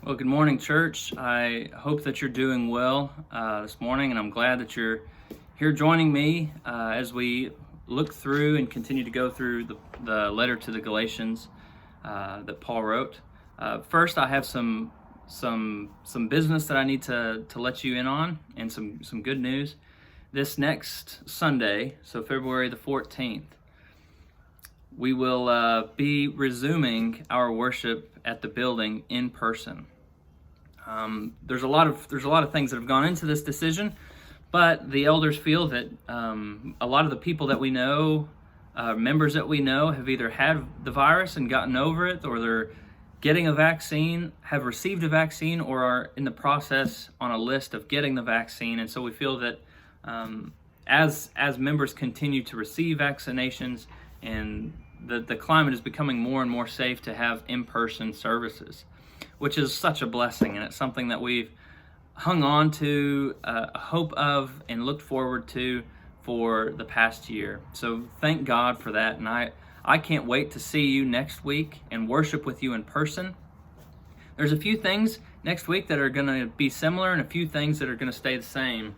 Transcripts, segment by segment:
Well, good morning, church. I hope that you're doing well this morning, and I'm glad that you're here joining me as we look through and continue to go through the letter to the Galatians that Paul wrote. First, I have some business that I need to let you in on, and some good news. This next Sunday, so February the 14th, we will be resuming our worship at the building in person. There's a lot of things that have gone into this decision, but the elders feel that a lot of the people that we know, members that we know, have either had the virus and gotten over it, or they're getting a vaccine, have received a vaccine, or are in the process on a list of getting the vaccine. And so we feel that as members continue to receive vaccinations, and the climate is becoming more and more safe to have in-person services, which is such a blessing, and it's something that we've hung on to, hope of, and looked forward to for the past year. So thank God for that, and I can't wait to see you next week and worship with you in person. There's a few things next week that are going to be similar, and a few things that are going to stay the same.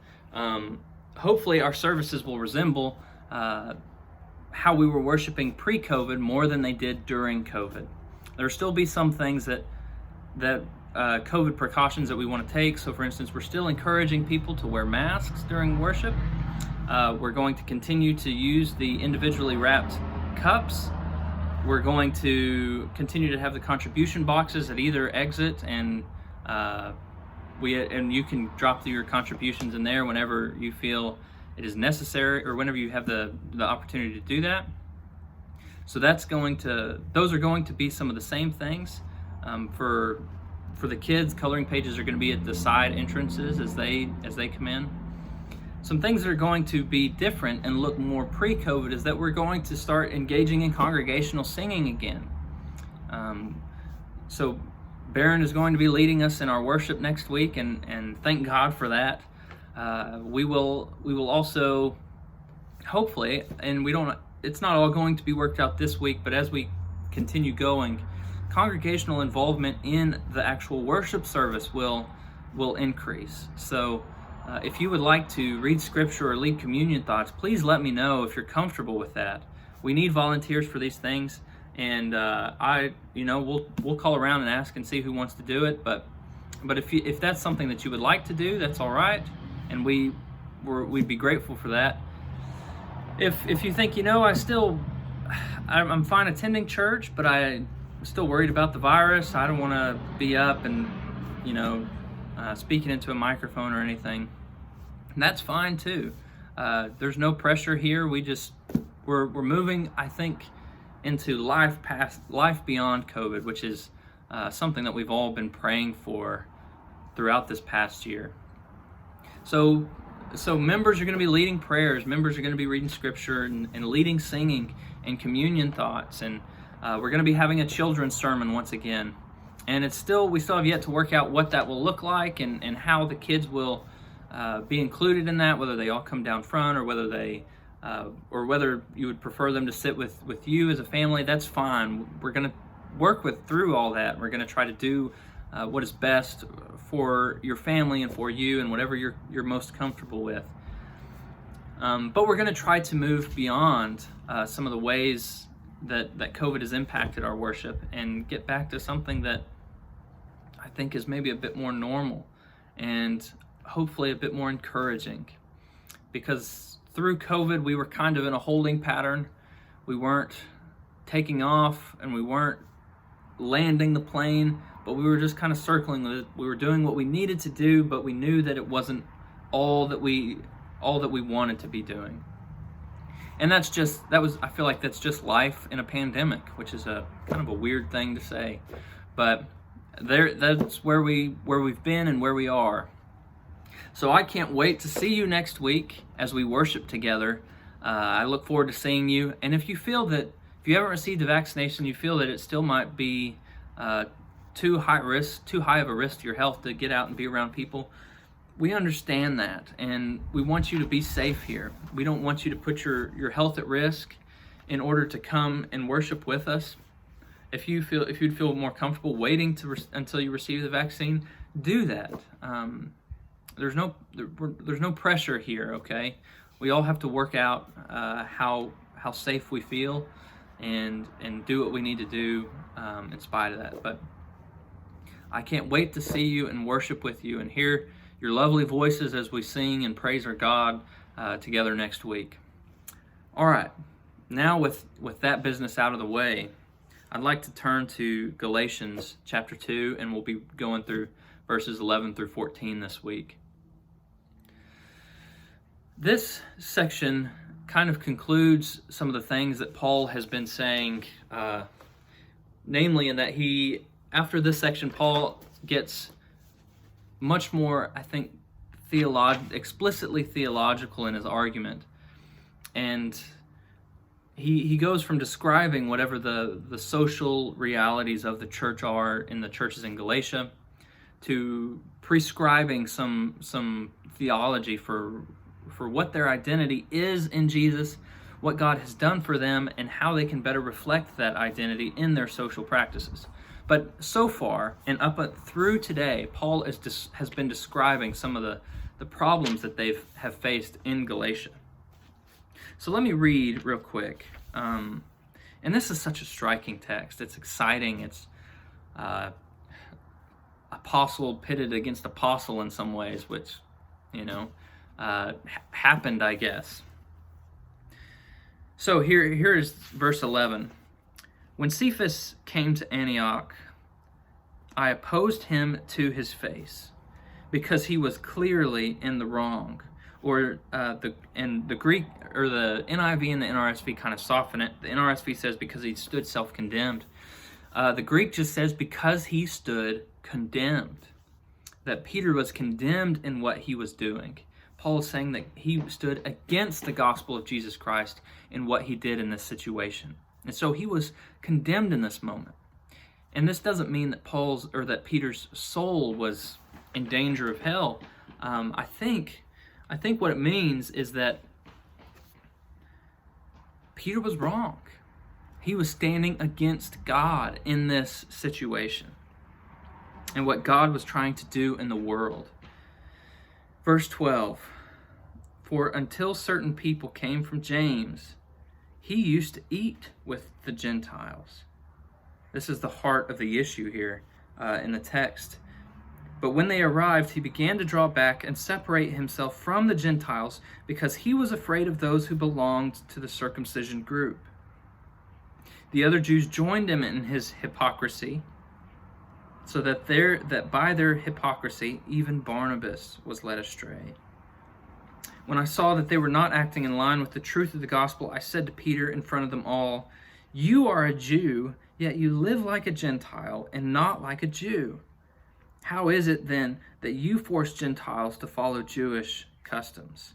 Hopefully our services will resemble how we were worshiping pre-COVID more than they did during COVID. There'll still be some things that COVID precautions that we want to take. So for instance, we're still encouraging people to wear masks during worship. We're going to continue to use the individually wrapped cups. We're going to continue to have the contribution boxes at either exit, and you can drop your contributions in there whenever you feel it is necessary, or whenever you have the opportunity to do that. So those are going to be some of the same things. For the kids, coloring pages are going to be at the side entrances as they come in. Some things that are going to be different and look more pre-COVID is that we're going to start engaging in congregational singing again. So Barron is going to be leading us in our worship next week, and thank God for that. We will also, hopefully, and it's not all going to be worked out this week, but as we continue going, congregational involvement in the actual worship service will increase. So if you would like to read scripture or lead communion thoughts, please let me know if you're comfortable with that. We need volunteers for these things, and we'll call around and ask and see who wants to do it. But if that's something that you would like to do, that's all right, and we'd be grateful for that. If you think, I'm fine attending church, but I'm still worried about the virus, I don't want to be up and speaking into a microphone or anything, and that's fine too. There's no pressure here. We're moving, I think, into life beyond COVID, which is something that we've all been praying for throughout this past year. So members are going to be leading prayers, members are going to be reading scripture and leading singing and communion thoughts, and we're going to be having a children's sermon once again. And we still have yet to work out what that will look like, and how the kids will be included in that, whether they all come down front, or whether you would prefer them to sit with you as a family. That's fine. We're going to work through all that. We're going to try to do what is best for your family and for you, and whatever you're most comfortable with. But we're going to try to move beyond some of the ways that COVID has impacted our worship, and get back to something that I think is maybe a bit more normal, and hopefully a bit more encouraging. Because through COVID, we were kind of in a holding pattern. We weren't taking off, and we weren't landing the plane, but we were just kind of circling with it. We were doing what we needed to do, but we knew that it wasn't all that we wanted to be doing. And I feel like that's just life in a pandemic, which is a kind of a weird thing to say, but that's where we've been and where we are. So I can't wait to see you next week as we worship together. I look forward to seeing you. And if you haven't received a vaccination, you feel that it still might be too high of a risk to your health to get out and be around people, we understand that, and we want you to be safe here. We don't want you to put your health at risk in order to come and worship with us. if you'd feel more comfortable waiting until you receive the vaccine, do that. There's no pressure here. Okay, we all have to work out how safe we feel, and do what we need to do in spite of that. But I can't wait to see you and worship with you and hear your lovely voices as we sing and praise our God together next week. All right, now with that business out of the way, I'd like to turn to Galatians chapter 2, and we'll be going through verses 11 through 14 this week. This section kind of concludes some of the things that Paul has been saying, namely in that after this section, Paul gets much more, I think, explicitly theological in his argument. And he goes from describing whatever the social realities of the church are in the churches in Galatia to prescribing some theology for what their identity is in Jesus, what God has done for them, and how they can better reflect that identity in their social practices. But so far, and up through today, Paul has been describing some of the problems that they have faced in Galatia. So let me read real quick. And this is such a striking text. It's exciting. It's apostle pitted against apostle in some ways, which, happened, I guess. So here is verse 11. When Cephas came to Antioch, I opposed him to his face, because he was clearly in the wrong. Or the Greek, or the NIV and the NRSV kind of soften it. The NRSV says because he stood self-condemned. The Greek just says because he stood condemned. That Peter was condemned in what he was doing. Paul is saying that he stood against the gospel of Jesus Christ in what he did in this situation. And so he was condemned in this moment. And this doesn't mean that Peter's soul was in danger of hell. I think what it means is that Peter was wrong. He was standing against God in this situation and what God was trying to do in the world. Verse 12, for until certain people came from James, he used to eat with the Gentiles. This is the heart of the issue here in the text. But when they arrived, he began to draw back and separate himself from the Gentiles because he was afraid of those who belonged to the circumcision group. The other Jews joined him in his hypocrisy, so that by their hypocrisy, even Barnabas was led astray. When I saw that they were not acting in line with the truth of the gospel, I said to Peter in front of them all, "You are a Jew, yet you live like a Gentile and not like a Jew. How is it then that you force Gentiles to follow Jewish customs?"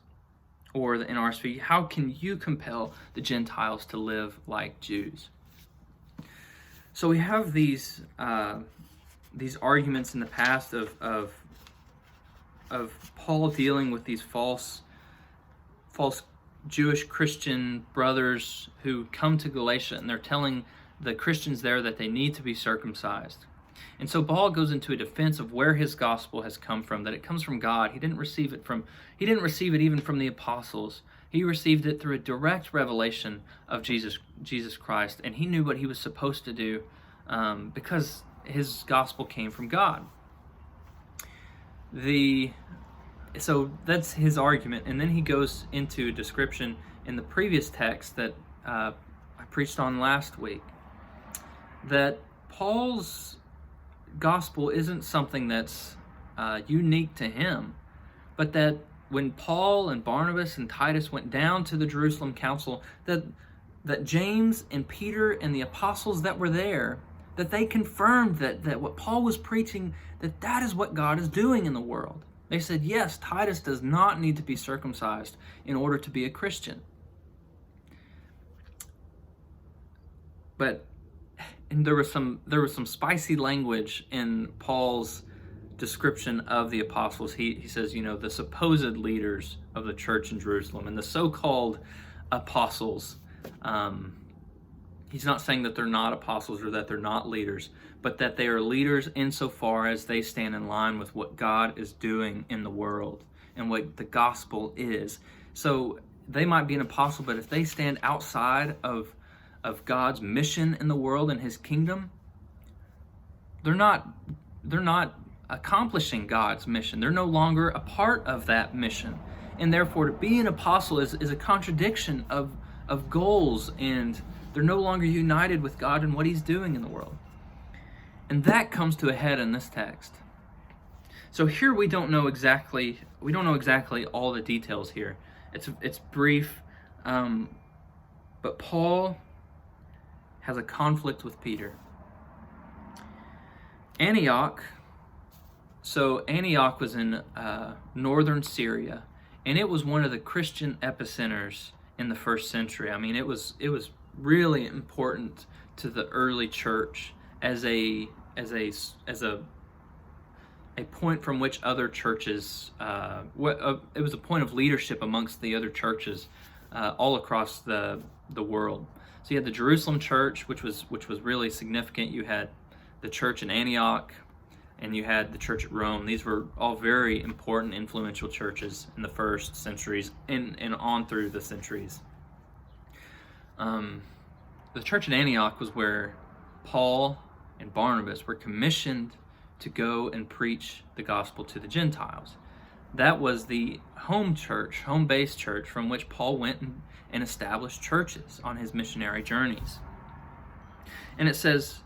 Or the NRSV, how can you compel the Gentiles to live like Jews? So we have these arguments in the past of Paul dealing with these false Jewish Christian brothers who come to Galatia, and they're telling the Christians there that they need to be circumcised. And so Paul goes into a defense of where his gospel has come from, that it comes from God. He didn't receive it even from the apostles. He received it through a direct revelation of Jesus Christ, and he knew what he was supposed to do because his gospel came from God. So that's his argument, and then he goes into a description in the previous text that I preached on last week, that Paul's gospel isn't something that's unique to him, but that when Paul and Barnabas and Titus went down to the Jerusalem council, that James and Peter and the apostles that were there, that they confirmed that what Paul was preaching, that is what God is doing in the world. They said, yes, Titus does not need to be circumcised in order to be a Christian. And there was some spicy language in Paul's description of the apostles. He says, the supposed leaders of the church in Jerusalem and the so-called apostles. He's not saying that they're not apostles or that they're not leaders, but that they are leaders insofar as they stand in line with what God is doing in the world and what the gospel is. So they might be an apostle, but if they stand outside of God's mission in the world and his kingdom, they're not accomplishing God's mission. They're no longer a part of that mission. And therefore, to be an apostle is a contradiction of goals, and they're no longer united with God and what he's doing in the world. And that comes to a head in this text. So here we don't know exactly all the details here. It's brief, but Paul has a conflict with Peter. Antioch was in northern Syria, and it was one of the Christian epicenters in the first century. I mean, it was really important to the early church as a point from which other churches, it was a point of leadership amongst the other churches all across the world. So you had the Jerusalem church, which was really significant. You had the church in Antioch, and you had the church at Rome. These were all very important, influential churches in the first centuries and on through the centuries. The church in Antioch was where Paul and Barnabas were commissioned to go and preach the gospel to the Gentiles. That was the home-based church from which Paul went and established churches on his missionary journeys. And it says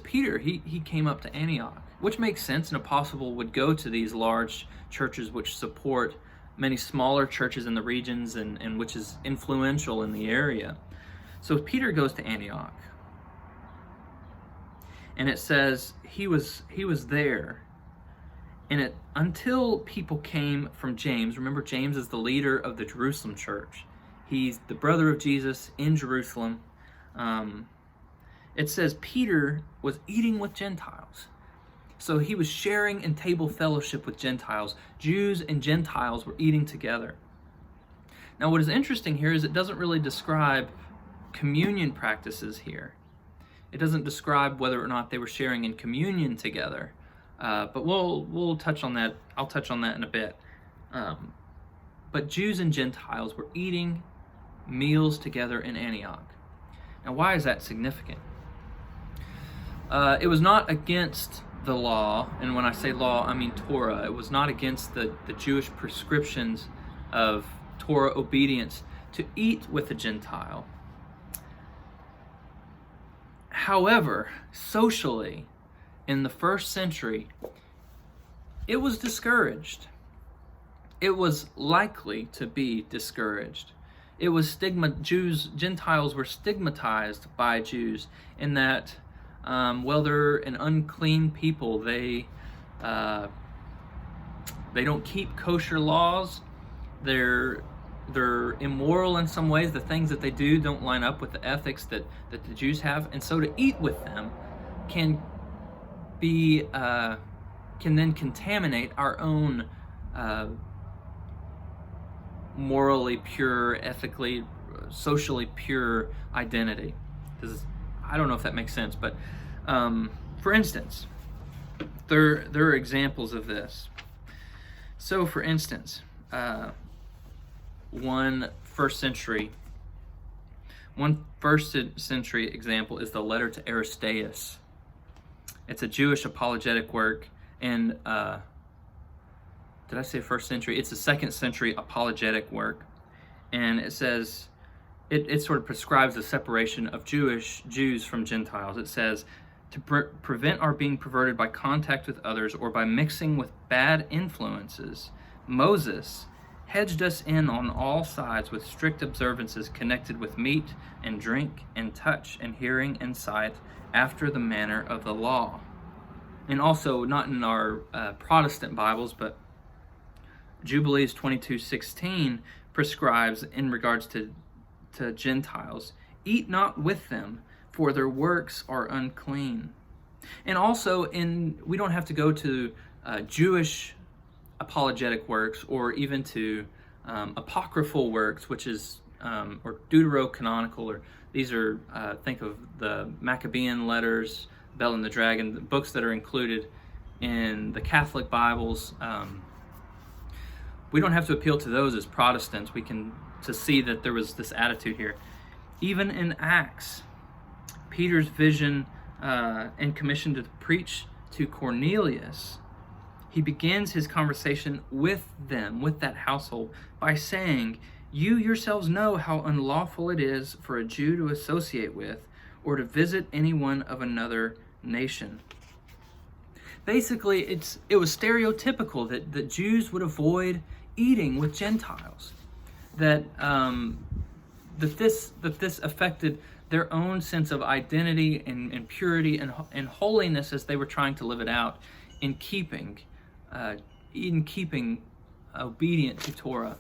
Peter, he came up to Antioch, which makes sense. An apostle would go to these large churches which support many smaller churches in the regions and which is influential in the area. So Peter goes to Antioch. And it says he was there, and until people came from James. Remember, James is the leader of the Jerusalem church. He's the brother of Jesus in Jerusalem. It says Peter was eating with Gentiles. So he was sharing in table fellowship with Gentiles. Jews and Gentiles were eating together. Now, what is interesting here is it doesn't really describe communion practices here. It doesn't describe whether or not they were sharing in communion together, but we'll touch on that. I'll touch on that in a bit. But Jews and Gentiles were eating meals together in Antioch. Now, why is that significant? It was not against the law, and when I say law, I mean Torah. It was not against the Jewish prescriptions of Torah obedience to eat with a Gentile. However, socially, in the first century, it was discouraged. It was likely to be discouraged. It was Gentiles were stigmatized by Jews in that, they're an unclean people. They don't keep kosher laws. They're immoral in some ways. The things that they do don't line up with the ethics that the Jews have, and so to eat with them can then contaminate our own morally pure, ethically, socially pure identity. I don't know if that makes sense, but for instance, there are examples of this. So, for instance, one first century example is the letter to Aristeas. It's a Jewish apologetic work, and did I say first century? It's a second century apologetic work, and it says it sort of prescribes the separation of Jews from Gentiles. It says to prevent our being perverted by contact with others or by mixing with bad influences, Moses hedged us in on all sides with strict observances connected with meat and drink and touch and hearing and sight after the manner of the law. And also, not in our Protestant Bibles, but Jubilees 22:16 prescribes in regards to Gentiles, eat not with them, for their works are unclean. And also, we don't have to go to Jewish apologetic works or even to apocryphal works, which is or deuterocanonical, or these are, think of the Maccabean letters, Bell and the Dragon, the books that are included in the Catholic Bibles. We don't have to appeal to those as Protestants. We can to see that there was this attitude here. Even in Acts, Peter's vision and commission to preach to Cornelius, he begins his conversation with them, with that household, by saying, "You yourselves know how unlawful it is for a Jew to associate with or to visit anyone of another nation." Basically, it was stereotypical that Jews would avoid eating with Gentiles, that this affected their own sense of identity and purity and holiness as they were trying to live it out in keeping obedient to Torah.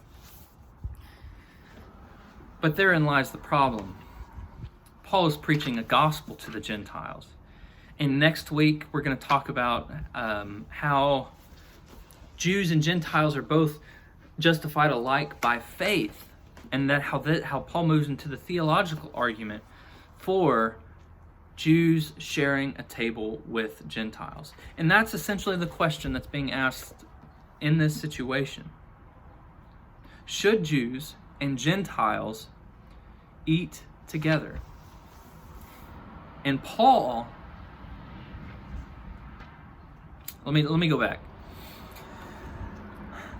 But therein lies the problem. Paul is preaching a gospel to the Gentiles. And next week, we're going to talk about how Jews and Gentiles are both justified alike by faith, and that how Paul moves into the theological argument for Jews sharing a table with Gentiles. And that's essentially the question that's being asked in this situation. Should Jews and Gentiles eat together? And Paul, let me go back.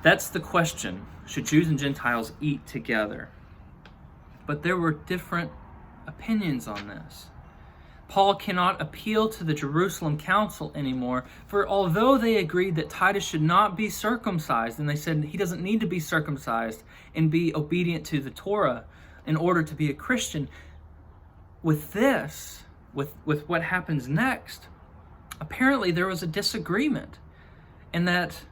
That's the question. Should Jews and Gentiles eat together? But there were different opinions on this. Paul cannot appeal to the Jerusalem council anymore, for although they agreed that Titus should not be circumcised, and they said he doesn't need to be circumcised and be obedient to the Torah in order to be a Christian, with what happens next, apparently there was a disagreement, and that,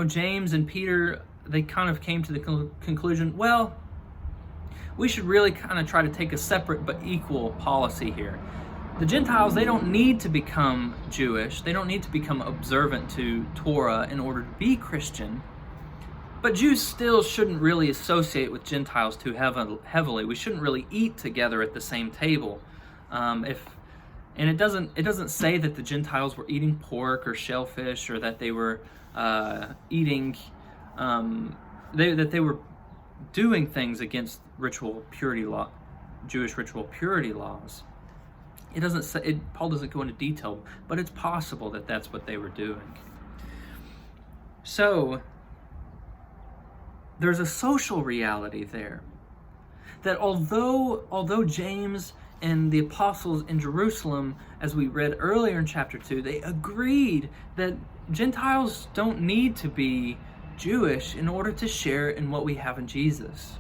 James and Peter, they kind of came to the conclusion, well, we should really kind of try to take a separate but equal policy here. The Gentiles, they don't need to become Jewish. They don't need to become observant to Torah in order to be Christian. But Jews still shouldn't really associate with Gentiles too heavily. We shouldn't really eat together at the same table. And it doesn't say that the Gentiles were eating pork or shellfish, or that they were eating that they were doing things against ritual purity law, Jewish ritual purity laws. It doesn't say. Paul doesn't go into detail, but it's possible that that's what they were doing. So there's a social reality there, that although James and the apostles in Jerusalem, as we read earlier in chapter 2, they agreed that Gentiles don't need to be Jewish in order to share in what we have in Jesus.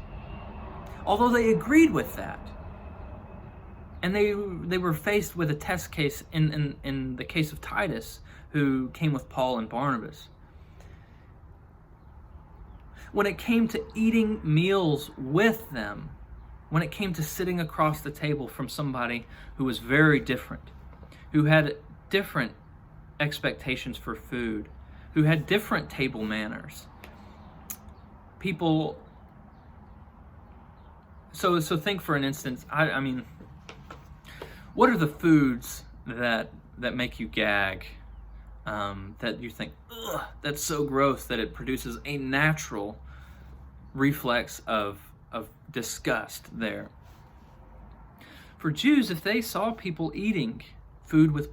Although they agreed with that, and they were faced with a test case in the case of Titus, who came with Paul and Barnabas. When it came to eating meals with them, when it came to sitting across the table from somebody who was very different, who had different expectations for food, who had different table manners, people. So think for an instance. I mean, what are the foods that make you gag? That you think, ugh, that's so gross that it produces a natural reflex of disgust there. For Jews, if they saw people eating food with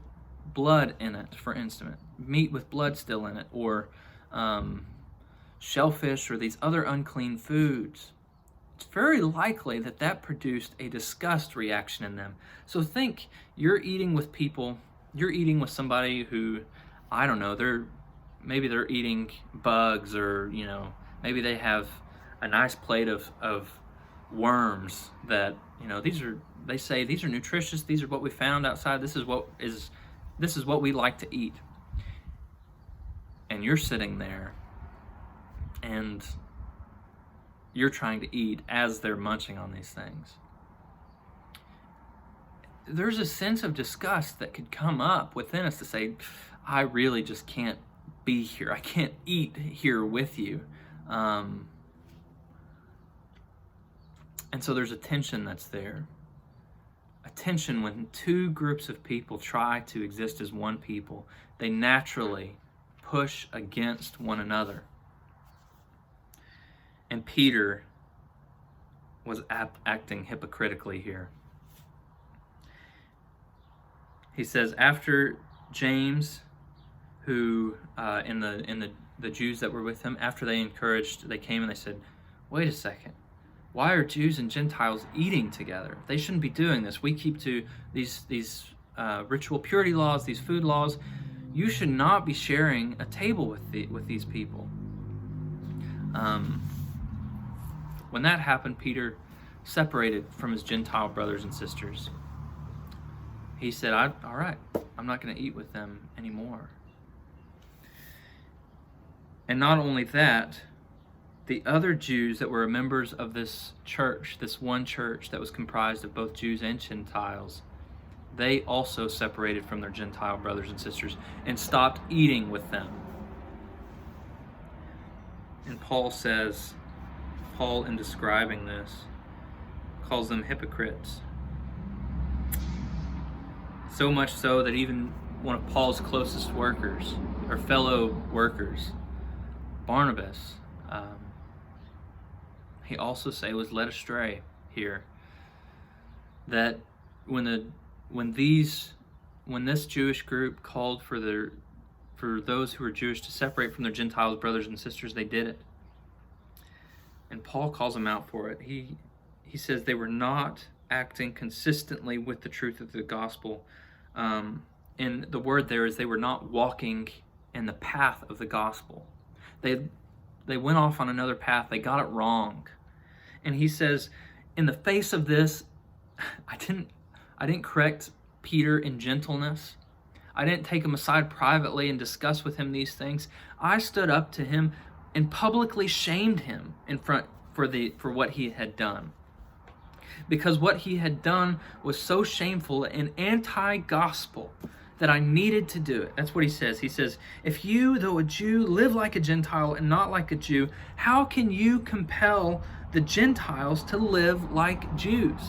blood in it, for instance, meat with blood still in it, or shellfish or these other unclean foods, it's very likely that produced a disgust reaction in them. So think, you're eating with somebody who, I don't know, maybe they're eating bugs, or maybe they have a nice plate of worms that, they say these are nutritious, these are what we found outside, this is what we like to eat. And you're sitting there and you're trying to eat as they're munching on these things. There's a sense of disgust that could come up within us to say, I really just can't be here. I can't eat here with you. And so there's a tension that's there. A tension when two groups of people try to exist as one people. They naturally push against one another. And Peter was acting hypocritically here. He says, after James, who in the Jews that were with him, after they came and they said, wait a second, why are Jews and Gentiles eating together? They shouldn't be doing this. We keep to these ritual purity laws, these food laws. You should not be sharing a table with these people. When that happened, Peter separated from his Gentile brothers and sisters. He said, all right, I'm not going to eat with them anymore. And not only that, the other Jews that were members of this church, this one church that was comprised of both Jews and Gentiles, they also separated from their Gentile brothers and sisters and stopped eating with them. And Paul, in describing this, calls them hypocrites. So much so that even one of Paul's closest workers, or fellow workers, Barnabas, he also was led astray here. That when this Jewish group called for those who were Jewish to separate from their Gentile brothers and sisters, they did it. And Paul calls them out for it. He says they were not acting consistently with the truth of the gospel. And the word there is they were not walking in the path of the gospel. They went off on another path. They got it wrong. And he says, in the face of this, I didn't correct Peter in gentleness. I didn't take him aside privately and discuss with him these things. I stood up to him and publicly shamed him in front for what he had done. Because what he had done was so shameful and anti-gospel that I needed to do it. That's what he says. He says, if you, though a Jew, live like a Gentile and not like a Jew, how can you compel the Gentiles to live like Jews?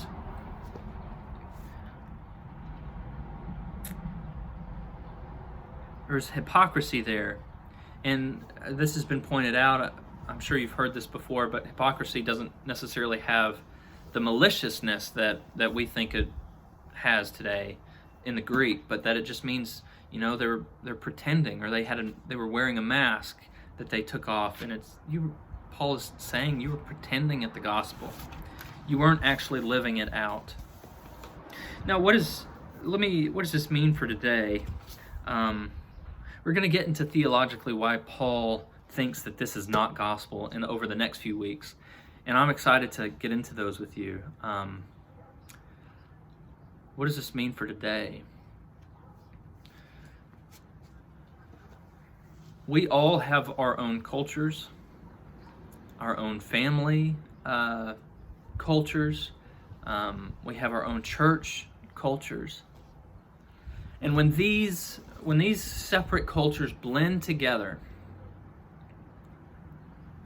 There's hypocrisy there. And this has been pointed out. I'm sure you've heard this before, but hypocrisy doesn't necessarily have the maliciousness that we think it has today in the Greek, but that it just means, they're pretending, or they were wearing a mask that they took off, and Paul is saying you were pretending at the gospel. You weren't actually living it out. Now, what does this mean for today? We're going to get into theologically why Paul thinks that this is not gospel over the next few weeks. And I'm excited to get into those with you. What does this mean for today? We all have our own cultures, our own family cultures. We have our own church cultures. And when these separate cultures blend together,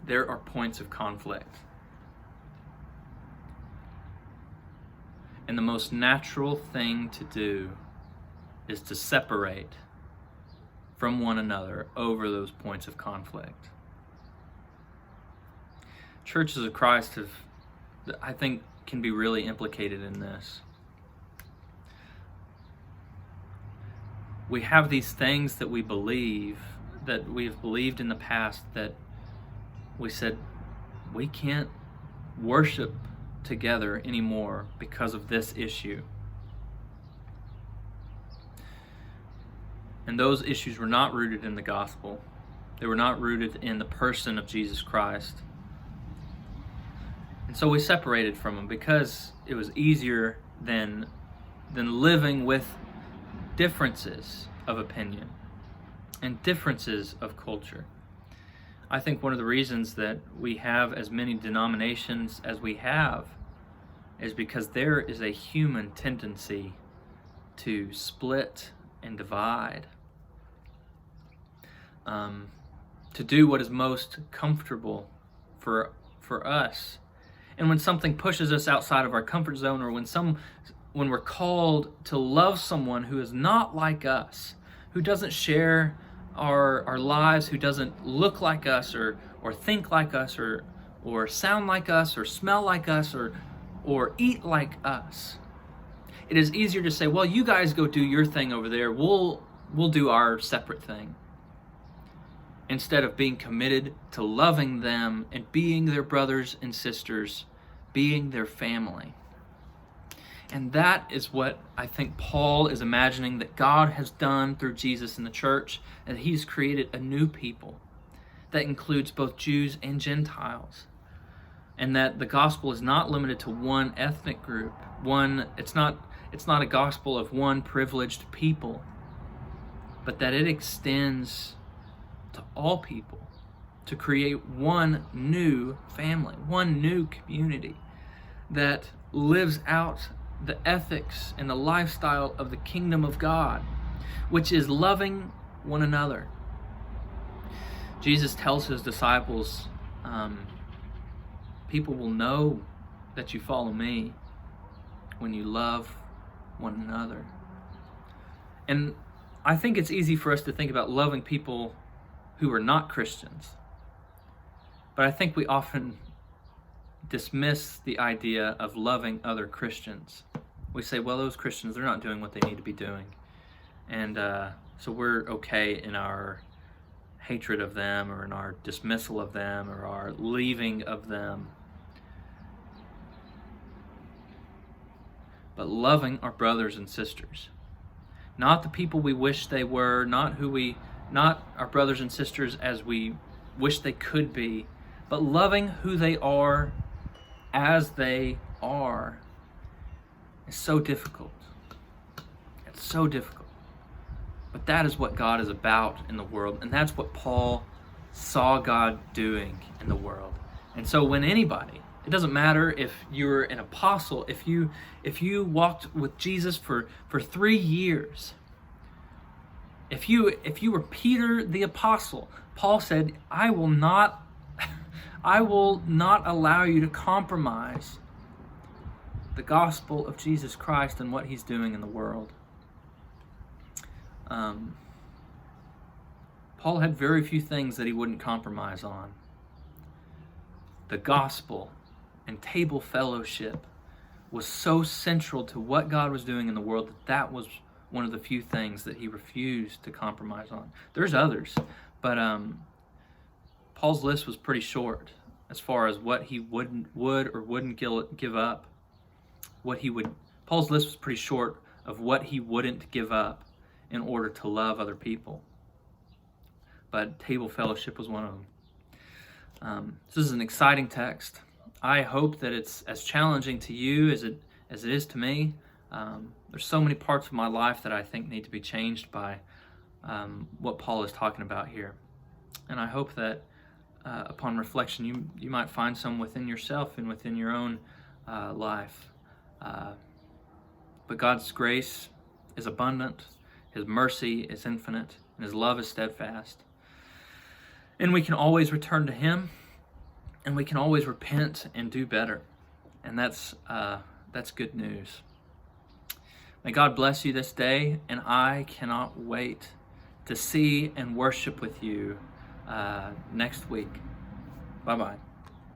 there are points of conflict. And the most natural thing to do is to separate from one another over those points of conflict. Churches of Christ I think, can be really implicated in this. We have these things that we believe, that we've believed in the past, that we said we can't worship together anymore because of this issue. And those issues were not rooted in the gospel. They were not rooted in the person of Jesus Christ. And so we separated from them because it was easier than living with differences of opinion and differences of culture. I think one of the reasons that we have as many denominations as we have is because there is a human tendency to split and divide, to do what is most comfortable for us. And when something pushes us outside of our comfort zone, or when we're called to love someone who is not like us, who doesn't share our lives, who doesn't look like us or think like us or sound like us or smell like us or eat like us, it is easier to say, well, you guys go do your thing over there. We'll do our separate thing. Instead of being committed to loving them and being their brothers and sisters, being their family. And that is what I think Paul is imagining that God has done through Jesus in the church, that he's created a new people that includes both Jews and Gentiles. And that the gospel is not limited to one ethnic group. It's not a gospel of one privileged people, but that it extends to all people to create one new family, one new community that lives out the ethics and the lifestyle of the kingdom of God, which is loving one another. Jesus tells his disciples, people will know that you follow me when you love one another. And I think it's easy for us to think about loving people who are not Christians. But I think we often dismiss the idea of loving other Christians. We say, well, those Christians, they're not doing what they need to be doing. And so we're okay in our hatred of them or in our dismissal of them or our leaving of them. But loving our brothers and sisters. Not the people we wish they were, not our brothers and sisters as we wish they could be, but loving who they are as they are is so difficult. It's so difficult. But that is what God is about in the world, and that's what Paul saw God doing in the world. And so when anybody, it doesn't matter if you're an apostle, if you walked with Jesus for 3 years, if you were Peter the apostle, Paul said, I will not allow you to compromise the gospel of Jesus Christ and what he's doing in the world. Paul had very few things that he wouldn't compromise on. The gospel and table fellowship was so central to what God was doing in the world that was one of the few things that he refused to compromise on. There's others, but Paul's list was pretty short as far as what he would or wouldn't give up. Paul's list was pretty short of what he wouldn't give up in order to love other people. But table fellowship was one of them. This is an exciting text. I hope that it's as challenging to you as it is to me. There's so many parts of my life that I think need to be changed by what Paul is talking about here. And I hope that upon reflection, you might find some within yourself and within your own life. But God's grace is abundant, his mercy is infinite, and his love is steadfast. And we can always return to him, and we can always repent and do better. And that's good news. May God bless you this day, and I cannot wait to see and worship with you next week. Bye-bye.